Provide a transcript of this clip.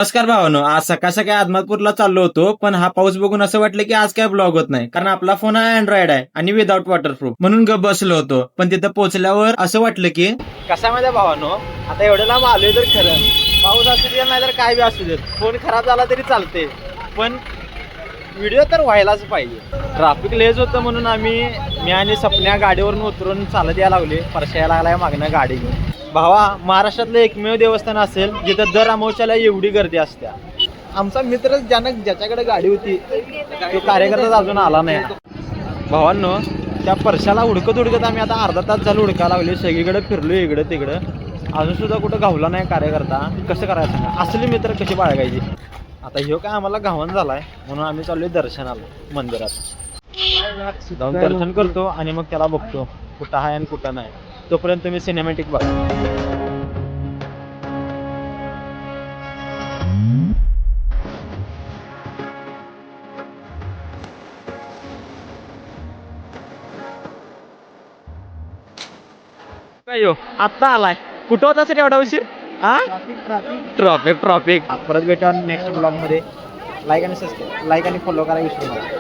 नमस्कार भावानो, आज सकाळ सकाळी आदमापूरला चाललो होतो, पण हा पाऊस बघून असं वाटलं की आज काय ब्लॉग होत नाही, कारण आपला फोन हा अँड्रॉइड आहे आणि विदाउट वॉटरप्रूफ, म्हणून गप बसलो होतो. पण तिथं पोहोचल्यावर असं वाटलं की कसा माझ्या भावानो, आता एवढं लांब आलोय तर खरं पाऊस असू दे नाही तर काय बी असू देत, फोन खराब झाला तरी चालते, पण व्हिडिओ तर व्हायलाच पाहिजे. ट्रॅफिक लेज होतं म्हणून मी आणि सपन्या गाडीवरून उतरून चालत यायला लागले. परशा यायला लागलाय मागणं गाडी घेऊन. भावा, महाराष्ट्रातलं एकमेव देवस्थान असेल जिथं दर अमावस्याला एवढी गर्दी असते. आमचा मित्र ज्याच्याकडे गाडी होती तो कार्यकर्ता अजून आला नाही. भावांनो, त्या परशाला हुडकत आम्ही आता अर्धा तास झालं हुडकायला लागले. सगळीकडे फिरलो, इकडं तिकडं, अजून सुद्धा कुठं गावला नाही कार्यकर्ता. कसं करायचं सांगा, असली मित्र कशी बाळगायची. आता ह्यो काय आम्हाला गावन झालाय म्हणून आम्ही चाललोय दर्शनाला मंदिरात. जाऊन दर्शन करतो आणि मग त्याला बघतो कुठं आहे आणि कुठं नाही. तोपर्यंत तुम्ही सिनेमॅटिक बघा. काय हो, आत्ता आलाय? कुठं होता सर एवढा उशीर? हा, ट्रॉफिक. परत भेटा नेक्स्ट ब्लॉग मध्ये. लाईक आणि फॉलो करायला विसरू नका.